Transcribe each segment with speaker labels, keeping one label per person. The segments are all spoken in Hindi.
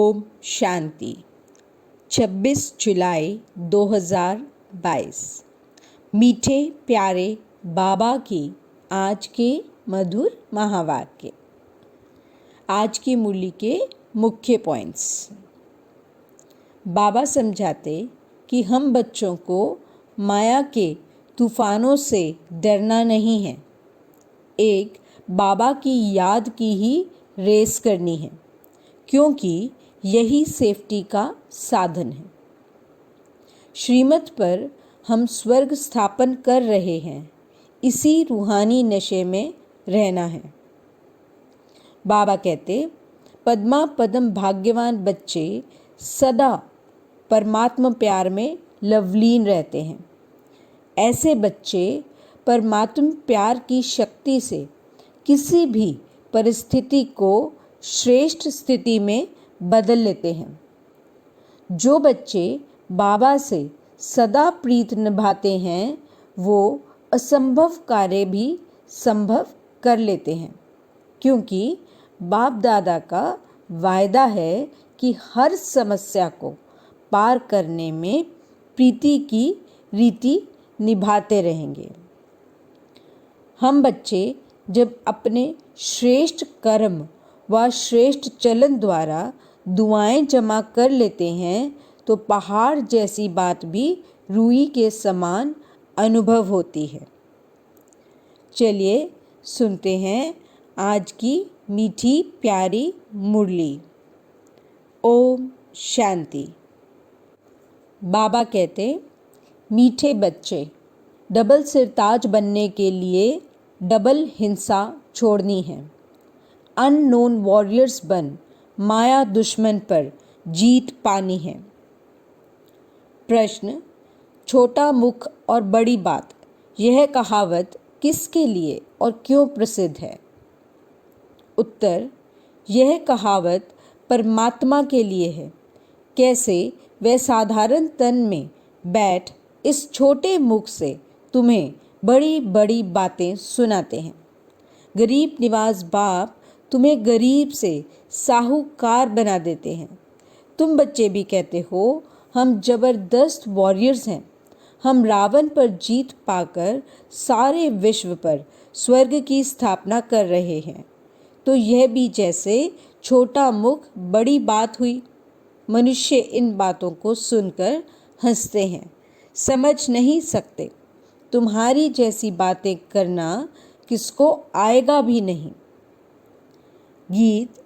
Speaker 1: ओम शांति। 26 जुलाई 2022। मीठे प्यारे बाबा की आज के मधुर महावाक्य। आज की मुरली के मुख्य पॉइंट्स। बाबा समझाते कि हम बच्चों को माया के तूफानों से डरना नहीं है, एक बाबा की याद की ही रेस करनी है, क्योंकि यही सेफ्टी का साधन है। श्रीमत पर हम स्वर्ग स्थापन कर रहे हैं, इसी रूहानी नशे में रहना है। बाबा कहते पद्मा पदम भाग्यवान बच्चे सदा परमात्मा प्यार में लवलीन रहते हैं। ऐसे बच्चे परमात्मा प्यार की शक्ति से किसी भी परिस्थिति को श्रेष्ठ स्थिति में बदल लेते हैं। जो बच्चे बाबा से सदा प्रीत निभाते हैं, वो असंभव कार्य भी संभव कर लेते हैं, क्योंकि बाप दादा का वायदा है कि हर समस्या को पार करने में प्रीति की रीति निभाते रहेंगे। हम बच्चे जब अपने श्रेष्ठ कर्म व श्रेष्ठ चलन द्वारा दुआएं जमा कर लेते हैं, तो पहाड़ जैसी बात भी रूई के समान अनुभव होती है। चलिए सुनते हैं आज की मीठी प्यारी मुरली। ओम शांति। बाबा कहते मीठे बच्चे, डबल सिरताज बनने के लिए डबल हिंसा छोड़नी है। अननोन वॉरियर्स बन माया दुश्मन पर जीत पानी है। प्रश्न, छोटा मुख और बड़ी बात, यह कहावत किसके लिए और क्यों प्रसिद्ध है? उत्तर, यह कहावत परमात्मा के लिए है। कैसे वह साधारण तन में बैठ इस छोटे मुख से तुम्हें बड़ी बड़ी बातें सुनाते हैं। गरीब निवाज बाप तुम्हें गरीब से साहूकार बना देते हैं। तुम बच्चे भी कहते हो हम जबरदस्त वॉरियर्स हैं, हम रावण पर जीत पाकर सारे विश्व पर स्वर्ग की स्थापना कर रहे हैं। तो यह भी जैसे छोटा मुख बड़ी बात हुई। मनुष्य इन बातों को सुनकर हंसते हैं, समझ नहीं सकते। तुम्हारी जैसी बातें करना किसको आएगा भी नहीं। गीत।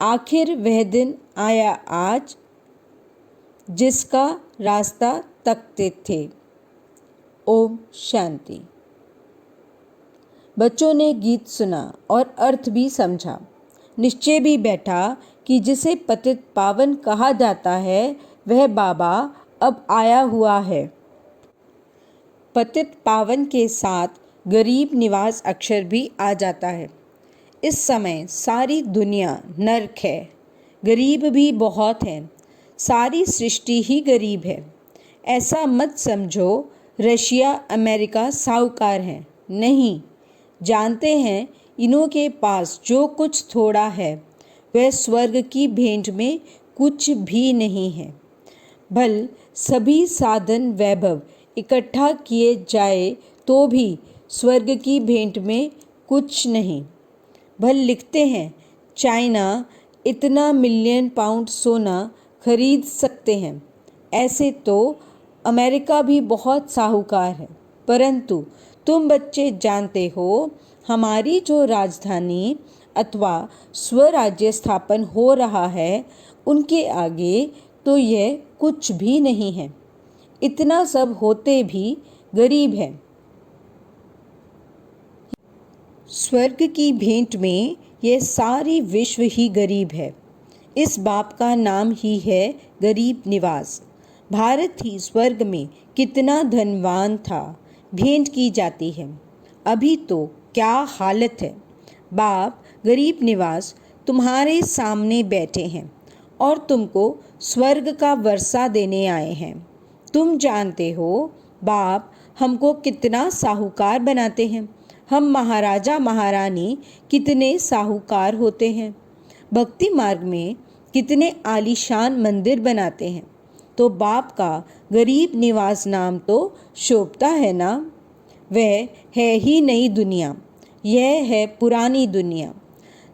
Speaker 1: आखिर वह दिन आया आज, जिसका रास्ता तकते थे। ओम शांति। बच्चों ने गीत सुना और अर्थ भी समझा। निश्चय भी बैठा कि जिसे पतित पावन कहा जाता है, वह बाबा अब आया हुआ है। पतित पावन के साथ गरीब निवास अक्षर भी आ जाता है। इस समय सारी दुनिया नरक है, गरीब भी बहुत हैं, सारी सृष्टि ही गरीब है। ऐसा मत समझो रशिया अमेरिका साहूकार है, नहीं। जानते हैं इन्हों के पास जो कुछ थोड़ा है, वह स्वर्ग की भेंट में कुछ भी नहीं है। भल सभी साधन वैभव इकट्ठा किए जाए तो भी स्वर्ग की भेंट में कुछ नहीं। भल लिखते हैं चाइना इतना मिलियन पाउंड सोना खरीद सकते हैं, ऐसे तो अमेरिका भी बहुत साहूकार है। परंतु तुम बच्चे जानते हो हमारी जो राजधानी अथवा स्वराज्य स्थापन हो रहा है, उनके आगे तो यह कुछ भी नहीं है। इतना सब होते भी गरीब है। स्वर्ग की भेंट में यह सारी विश्व ही गरीब है। इस बाप का नाम ही है गरीब निवास। भारत ही स्वर्ग में कितना धनवान था, भेंट की जाती है। अभी तो क्या हालत है। बाप गरीब निवास तुम्हारे सामने बैठे हैं और तुमको स्वर्ग का वर्षा देने आए हैं। तुम जानते हो बाप हमको कितना साहूकार बनाते हैं। हम महाराजा महारानी कितने साहूकार होते हैं। भक्ति मार्ग में कितने आलीशान मंदिर बनाते हैं, तो बाप का गरीब निवास नाम तो शोभता है ना। वह है ही नई दुनिया, यह है पुरानी दुनिया।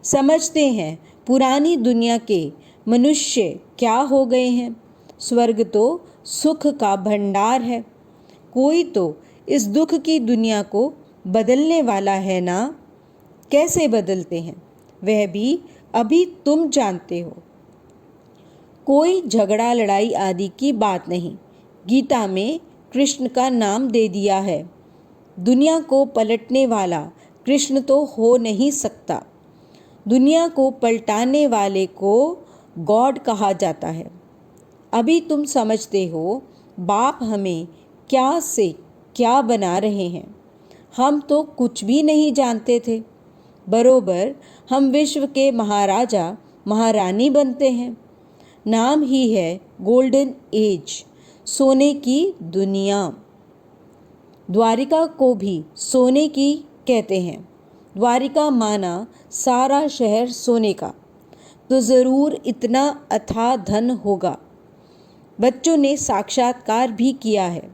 Speaker 1: समझते हैं पुरानी दुनिया के मनुष्य क्या हो गए हैं। स्वर्ग तो सुख का भंडार है। कोई तो इस दुख की दुनिया को बदलने वाला है ना। कैसे बदलते हैं वह भी अभी तुम जानते हो। कोई झगड़ा लड़ाई आदि की बात नहीं। गीता में कृष्ण का नाम दे दिया है। दुनिया को पलटने वाला कृष्ण तो हो नहीं सकता। दुनिया को पलटाने वाले को गॉड कहा जाता है। अभी तुम समझते हो बाप हमें क्या से क्या बना रहे हैं। हम तो कुछ भी नहीं जानते थे। बरोबर हम विश्व के महाराजा महारानी बनते हैं। नाम ही है गोल्डन एज, सोने की दुनिया। द्वारिका को भी सोने की कहते हैं। द्वारिका माना सारा शहर सोने का, तो ज़रूर इतना अथाह धन होगा। बच्चों ने साक्षात्कार भी किया है।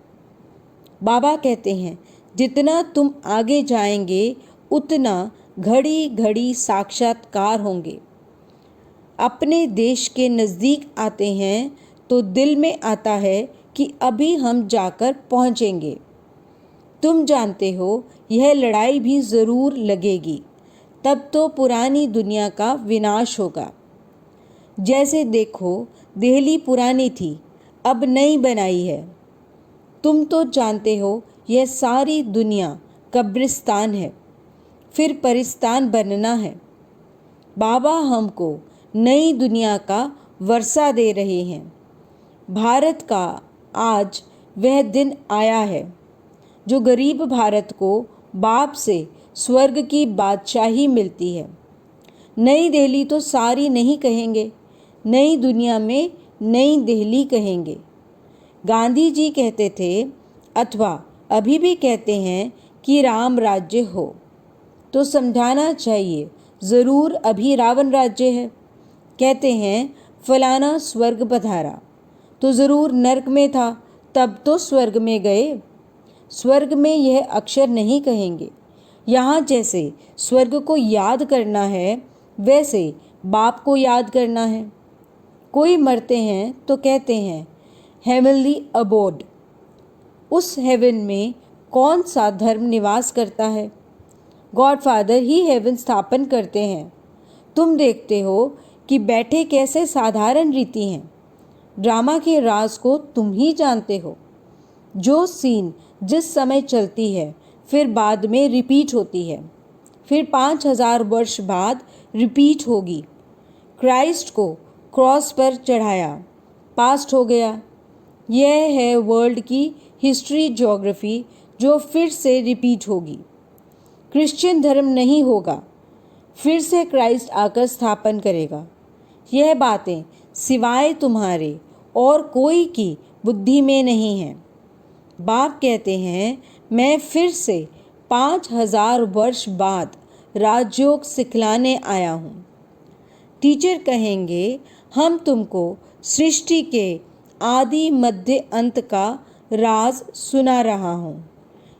Speaker 1: बाबा कहते हैं जितना तुम आगे जाएंगे उतना घड़ी घड़ी साक्षात्कार होंगे। अपने देश के नज़दीक आते हैं तो दिल में आता है कि अभी हम जाकर पहुँचेंगे। तुम जानते हो यह लड़ाई भी ज़रूर लगेगी, तब तो पुरानी दुनिया का विनाश होगा। जैसे देखो दिल्ली पुरानी थी, अब नई बनाई है। तुम तो जानते हो यह सारी दुनिया कब्रिस्तान है, फिर परिस्तान बनना है। बाबा हमको नई दुनिया का वर्षा दे रहे हैं। भारत का आज वह दिन आया है जो गरीब भारत को बाप से स्वर्ग की बादशाही मिलती है। नई दिल्ली तो सारी नहीं कहेंगे, नई दुनिया में नई दिल्ली कहेंगे। गांधी जी कहते थे, अथवा अभी भी कहते हैं कि राम राज्य हो, तो समझाना चाहिए ज़रूर अभी रावण राज्य है। कहते हैं फलाना स्वर्ग पधारा, तो ज़रूर नरक में था, तब तो स्वर्ग में गए। स्वर्ग में यह अक्षर नहीं कहेंगे। यहाँ जैसे स्वर्ग को याद करना है, वैसे बाप को याद करना है। कोई मरते हैं तो कहते हैं हेवनली अबोर्ड। उस हेवन में कौन सा धर्म निवास करता है? गॉडफादर ही हेवन स्थापन करते हैं। तुम देखते हो कि बैठे कैसे साधारण रीति हैं। ड्रामा के राज को तुम ही जानते हो। जो सीन जिस समय चलती है फिर बाद में रिपीट होती है, फिर 5000 वर्ष बाद रिपीट होगी। क्राइस्ट को क्रॉस पर चढ़ाया, पास्ट हो गया। यह है वर्ल्ड की हिस्ट्री ज्योग्राफी जो फिर से रिपीट होगी। क्रिश्चियन धर्म नहीं होगा, फिर से क्राइस्ट आकर स्थापन करेगा। यह बातें सिवाय तुम्हारे और कोई की बुद्धि में नहीं है। बाप कहते हैं मैं फिर से 5000 वर्ष बाद राजयोग सिखलाने आया हूँ। टीचर कहेंगे हम तुमको सृष्टि के आदि मध्य अंत का राज सुना रहा हूँ।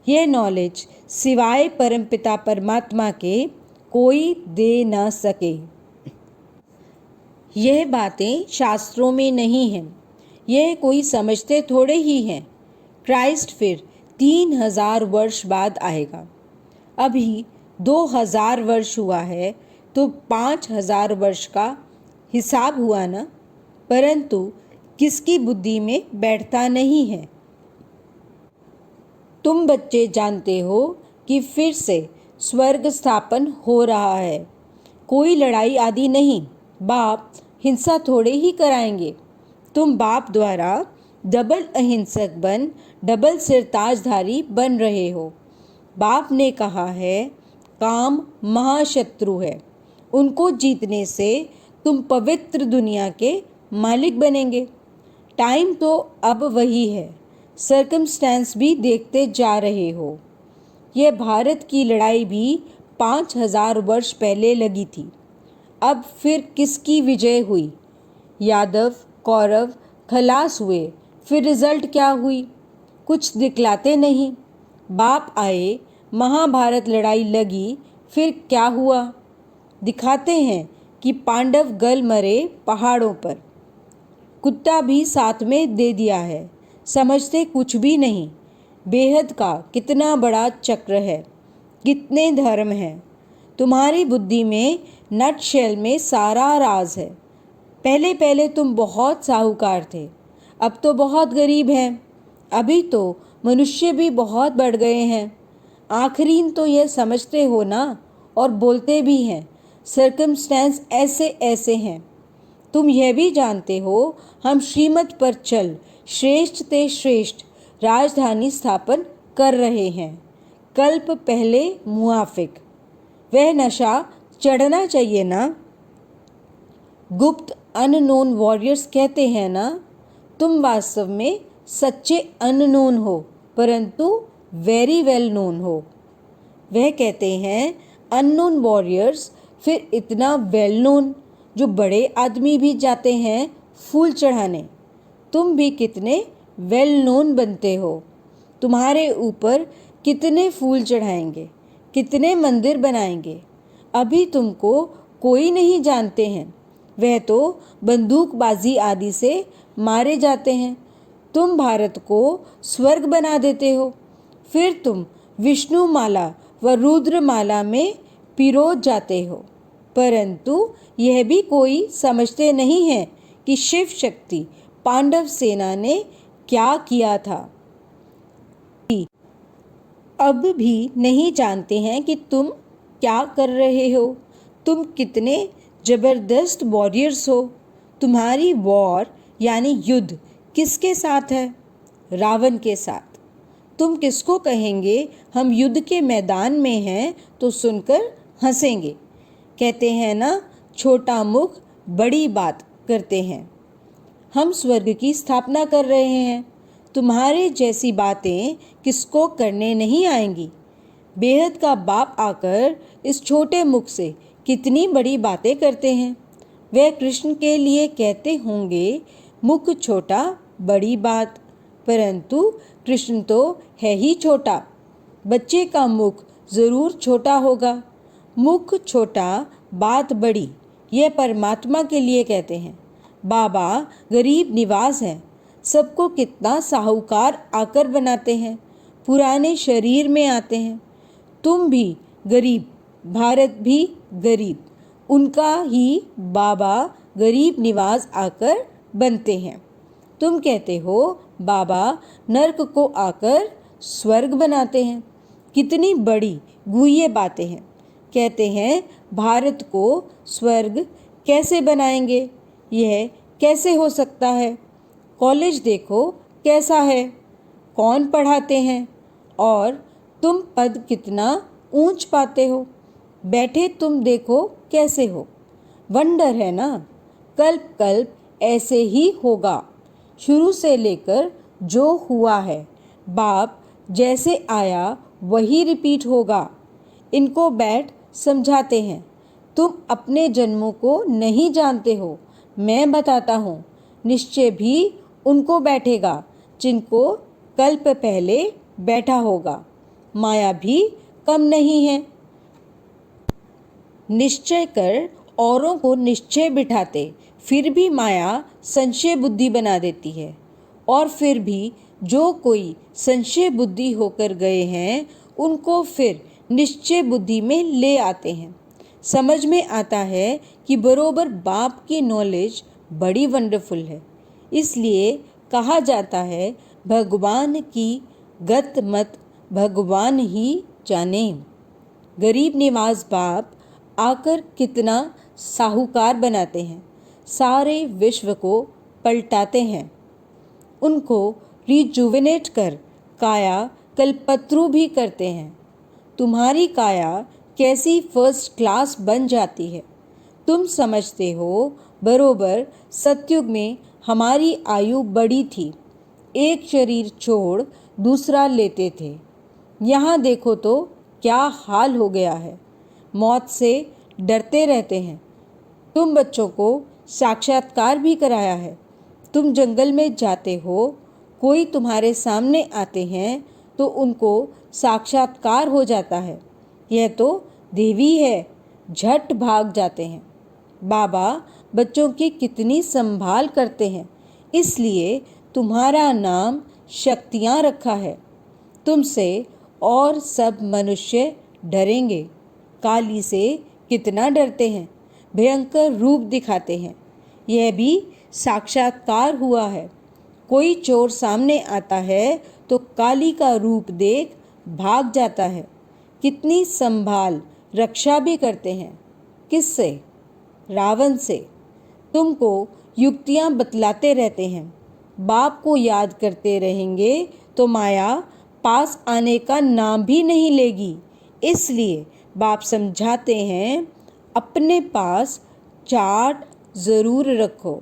Speaker 1: यह नॉलेज सिवाय परमपिता परमात्मा के कोई दे ना सके। यह बातें शास्त्रों में नहीं हैं, यह कोई समझते थोड़े ही हैं। क्राइस्ट फिर 3000 वर्ष बाद आएगा। अभी 2000 वर्ष हुआ है तो 5000 वर्ष का हिसाब हुआ ना, परंतु किसकी बुद्धि में बैठता नहीं है। तुम बच्चे जानते हो कि फिर से स्वर्ग स्थापन हो रहा है। कोई लड़ाई आदि नहीं, बाप हिंसा थोड़े ही कराएंगे। तुम बाप द्वारा डबल अहिंसक बन डबल सिरताजधारी बन रहे हो। बाप ने कहा है काम महाशत्रु है, उनको जीतने से तुम पवित्र दुनिया के मालिक बनेंगे। टाइम तो अब वही है, सर्कमस्टेंस भी देखते जा रहे हो। यह भारत की लड़ाई भी 5000 वर्ष पहले लगी थी। अब फिर किसकी विजय हुई? यादव कौरव खलास हुए, फिर रिजल्ट क्या हुई? कुछ दिखलाते नहीं। बाप आए, महाभारत लड़ाई लगी, फिर क्या हुआ? दिखाते हैं कि पांडव गल मरे पहाड़ों पर, कुत्ता भी साथ में दे दिया है। समझते कुछ भी नहीं। बेहद का कितना बड़ा चक्र है, कितने धर्म हैं। तुम्हारी बुद्धि में नटशेल में सारा राज है। पहले पहले तुम बहुत साहूकार थे, अब तो बहुत गरीब हैं। अभी तो मनुष्य भी बहुत बढ़ गए हैं। आखिरीन तो यह समझते हो ना, और बोलते भी हैं। सर्कमस्टेंस ऐसे ऐसे हैं। तुम यह भी जानते हो, हम श्रीमत पर चल श्रेष्ठ ते श्रेष्ठ राजधानी स्थापन कर रहे हैं। कल्प पहले मुआफिक। वह नशा चढ़ना चाहिए ना। गुप्त अननोन वॉरियर्स कहते हैं ना, तुम वास्तव में सच्चे अननोन हो, परंतु वेरी वेल नोन हो। वह कहते हैं अननोन वॉरियर्स, फिर इतना वेल नोन, जो बड़े आदमी भी जाते हैं फूल चढ़ाने। तुम भी कितने वेल नोन बनते हो। तुम्हारे ऊपर कितने फूल चढ़ाएंगे, कितने मंदिर बनाएंगे। अभी तुमको कोई नहीं जानते हैं। वह तो बंदूकबाजी आदि से मारे जाते हैं। तुम भारत को स्वर्ग बना देते हो। फिर तुम विष्णु माला व रुद्र माला में पिरो जाते हो। परंतु यह भी कोई समझते नहीं है कि शिव शक्ति पांडव सेना ने क्या किया था। अब भी नहीं जानते हैं कि तुम क्या कर रहे हो। तुम कितने जबरदस्त वॉरियर्स हो। तुम्हारी वॉर यानी युद्ध किसके साथ है? रावण के साथ। तुम किसको कहेंगे हम युद्ध के मैदान में हैं तो सुनकर हंसेंगे। कहते हैं ना, छोटा मुख बड़ी बात करते हैं। हम स्वर्ग की स्थापना कर रहे हैं। तुम्हारे जैसी बातें किसको करने नहीं आएंगी। बेहद का बाप आकर इस छोटे मुख से कितनी बड़ी बातें करते हैं। वह कृष्ण के लिए कहते होंगे मुख छोटा बड़ी बात, परंतु कृष्ण तो है ही छोटा। बच्चे का मुख जरूर छोटा होगा। मुख छोटा बात बड़ी, यह परमात्मा के लिए कहते हैं। बाबा गरीब निवास है। सबको कितना साहूकार आकर बनाते हैं, पुराने शरीर में आते हैं। तुम भी गरीब, भारत भी गरीब, उनका ही बाबा गरीब निवास आकर बनते हैं। तुम कहते हो बाबा नर्क को आकर स्वर्ग बनाते हैं। कितनी बड़ी गुह्य बातें हैं। कहते हैं भारत को स्वर्ग कैसे बनाएंगे, यह कैसे हो सकता है। कॉलेज देखो कैसा है, कौन पढ़ाते हैं, और तुम पद कितना ऊंच पाते हो। बैठे तुम देखो कैसे हो। वंडर है ना। कल्प कल्प ऐसे ही होगा। शुरू से लेकर जो हुआ है, बाप जैसे आया वही रिपीट होगा। इनको बैठ समझाते हैं। तुम अपने जन्मों को नहीं जानते हो। मैं बताता हूँ। निश्चय भी उनको बैठेगा जिनको कल्प पहले बैठा होगा। माया भी कम नहीं है। निश्चय कर औरों को निश्चय बिठाते, फिर भी माया संशय बुद्धि बना देती है। और फिर भी जो कोई संशय बुद्धि होकर गए हैं, उनको फिर निश्चय बुद्धि में ले आते हैं। समझ में आता है कि बरोबर बाप की नॉलेज बड़ी वंडरफुल है। इसलिए कहा जाता है भगवान की गत मत भगवान ही जाने। गरीब निवास बाप आकर कितना साहूकार बनाते हैं। सारे विश्व को पलटाते हैं। उनको रिजुविनेट कर काया कल्पत्रु भी करते हैं। तुम्हारी काया कैसी फर्स्ट क्लास बन जाती है। तुम समझते हो बरोबर सतयुग में हमारी आयु बड़ी थी। एक शरीर छोड़ दूसरा लेते थे। यहाँ देखो तो क्या हाल हो गया है। मौत से डरते रहते हैं। तुम बच्चों को साक्षात्कार भी कराया है। तुम जंगल में जाते हो, कोई तुम्हारे सामने आते हैं तो उनको साक्षात्कार हो जाता है, यह तो देवी है, झट भाग जाते हैं। बाबा बच्चों की कितनी संभाल करते हैं, इसलिए तुम्हारा नाम शक्तियाँ रखा है। तुमसे और सब मनुष्य डरेंगे। काली से कितना डरते हैं, भयंकर रूप दिखाते हैं। यह भी साक्षात्कार हुआ है। कोई चोर सामने आता है तो काली का रूप देख भाग जाता है। कितनी संभाल रक्षा भी करते हैं। किससे? रावण से। तुमको युक्तियाँ बतलाते रहते हैं। बाप को याद करते रहेंगे तो माया पास आने का नाम भी नहीं लेगी। इसलिए बाप समझाते हैं, अपने पास चार्ट ज़रूर रखो।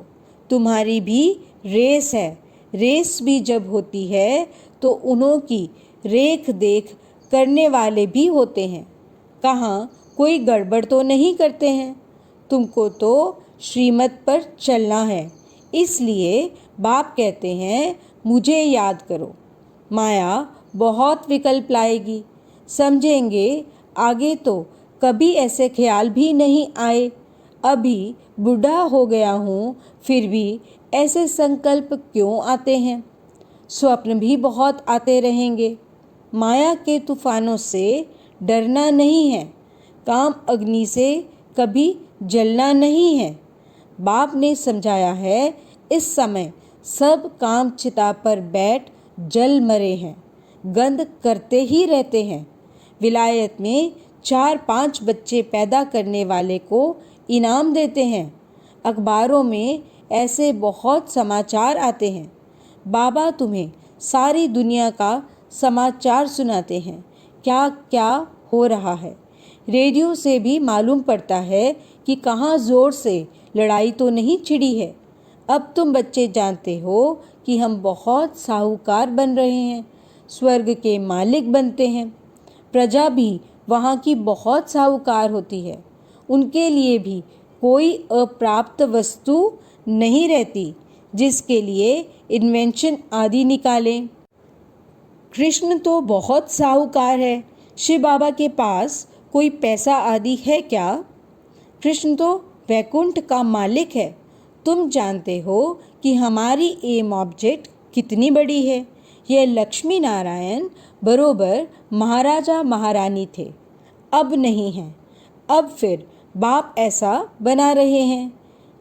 Speaker 1: तुम्हारी भी रेस है। रेस भी जब होती है तो उन्हों की रेख देख करने वाले भी होते हैं। कहाँ कोई गड़बड़ तो नहीं करते हैं। तुमको तो श्रीमत पर चलना है। इसलिए बाप कहते हैं, मुझे याद करो। माया बहुत विकल्प लाएगी। समझेंगे आगे तो कभी ऐसे ख्याल भी नहीं आए। अभी बूढ़ा हो गया हूँ, फिर भी ऐसे संकल्प क्यों आते हैं। स्वप्न भी बहुत आते रहेंगे। माया के तूफानों से डरना नहीं है। काम अग्नि से कभी जलना नहीं है। बाप ने समझाया है, इस समय सब काम चिता पर बैठ जल मरे हैं, गंध करते ही रहते हैं। विलायत में 4-5 बच्चे पैदा करने वाले को इनाम देते हैं। अखबारों में ऐसे बहुत समाचार आते हैं। बाबा तुम्हें सारी दुनिया का समाचार सुनाते हैं, क्या क्या हो रहा है। रेडियो से भी मालूम पड़ता है कि कहाँ ज़ोर से लड़ाई तो नहीं छिड़ी है। अब तुम बच्चे जानते हो कि हम बहुत साहूकार बन रहे हैं, स्वर्ग के मालिक बनते हैं। प्रजा भी वहाँ की बहुत साहूकार होती है। उनके लिए भी कोई अप्राप्त वस्तु नहीं रहती जिसके लिए इन्वेंशन आदि निकालें। कृष्ण तो बहुत साहूकार है। शिव बाबा के पास कोई पैसा आदि है क्या? कृष्ण तो वैकुंठ का मालिक है। तुम जानते हो कि हमारी एम ऑब्जेक्ट कितनी बड़ी है। यह लक्ष्मी नारायण बरोबर महाराजा महारानी थे, अब नहीं हैं। अब फिर बाप ऐसा बना रहे हैं।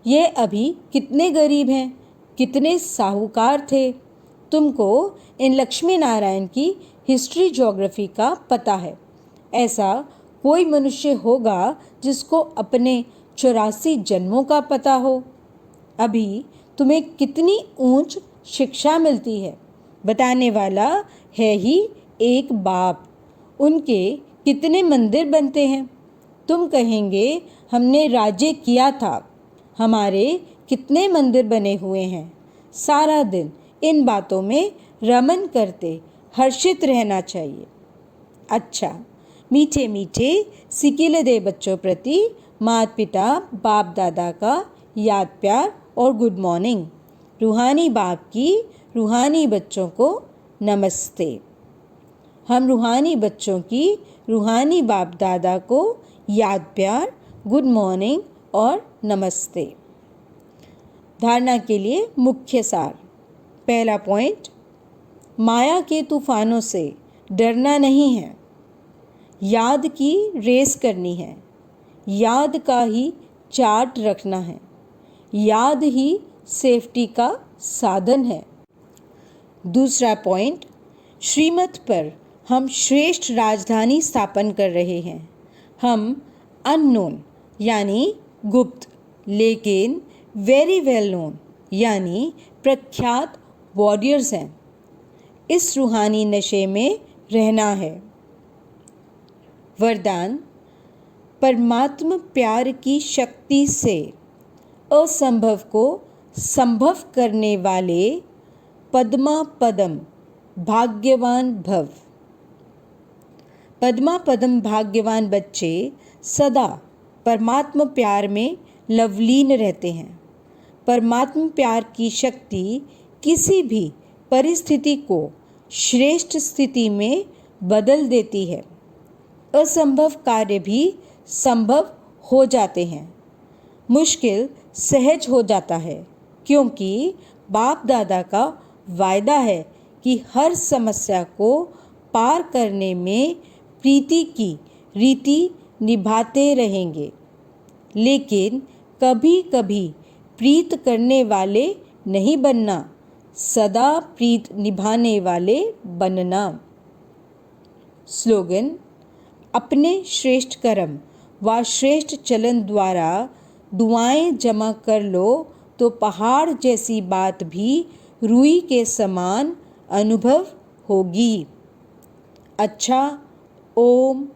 Speaker 1: ये अभी कितने गरीब हैं, कितने साहूकार थे। तुमको इन लक्ष्मी नारायण की हिस्ट्री ज्योग्राफी का पता है। ऐसा कोई मनुष्य होगा जिसको अपने 84 जन्मों का पता हो। अभी तुम्हें कितनी ऊंच शिक्षा मिलती है। बताने वाला है ही एक बाप। उनके कितने मंदिर बनते हैं। तुम कहेंगे हमने राज्य किया था, हमारे कितने मंदिर बने हुए हैं। सारा दिन इन बातों में रमन करते हर्षित रहना चाहिए। अच्छा, मीठे मीठे सिकीले दे बच्चों प्रति माता पिता बाप दादा का याद प्यार और गुड मॉर्निंग। रूहानी बाप की रूहानी बच्चों को नमस्ते। हम रूहानी बच्चों की रूहानी बाप दादा को याद प्यार, गुड मॉर्निंग और नमस्ते। धारणा के लिए मुख्य सार। पहला पॉइंट, माया के तूफानों से डरना नहीं है। याद की रेस करनी है। याद का ही चार्ट रखना है। याद ही सेफ्टी का साधन है। दूसरा पॉइंट, श्रीमत पर हम श्रेष्ठ राजधानी स्थापन कर रहे हैं। हम अननोन यानी गुप्त, लेकिन वेरी वेल नोन यानी प्रख्यात वॉरियर्स हैं। इस रूहानी नशे में रहना है। वरदान, परमात्मा प्यार की शक्ति से असंभव को संभव करने वाले पद्मा पदम भाग्यवान भव। पद्मा पदम भाग्यवान बच्चे सदा परमात्मा प्यार में लवलीन रहते हैं। परमात्मा प्यार की शक्ति किसी भी परिस्थिति को श्रेष्ठ स्थिति में बदल देती है। असंभव कार्य भी संभव हो जाते हैं। मुश्किल सहज हो जाता है, क्योंकि बाप दादा का वायदा है कि हर समस्या को पार करने में प्रीति की रीति निभाते रहेंगे। लेकिन कभी कभी प्रीत करने वाले नहीं बनना, सदा प्रीत निभाने वाले बनना। स्लोगन: अपने श्रेष्ठ कर्म व श्रेष्ठ चलन द्वारा दुआएं जमा कर लो तो पहाड़ जैसी बात भी रुई के समान अनुभव होगी। अच्छा, ओम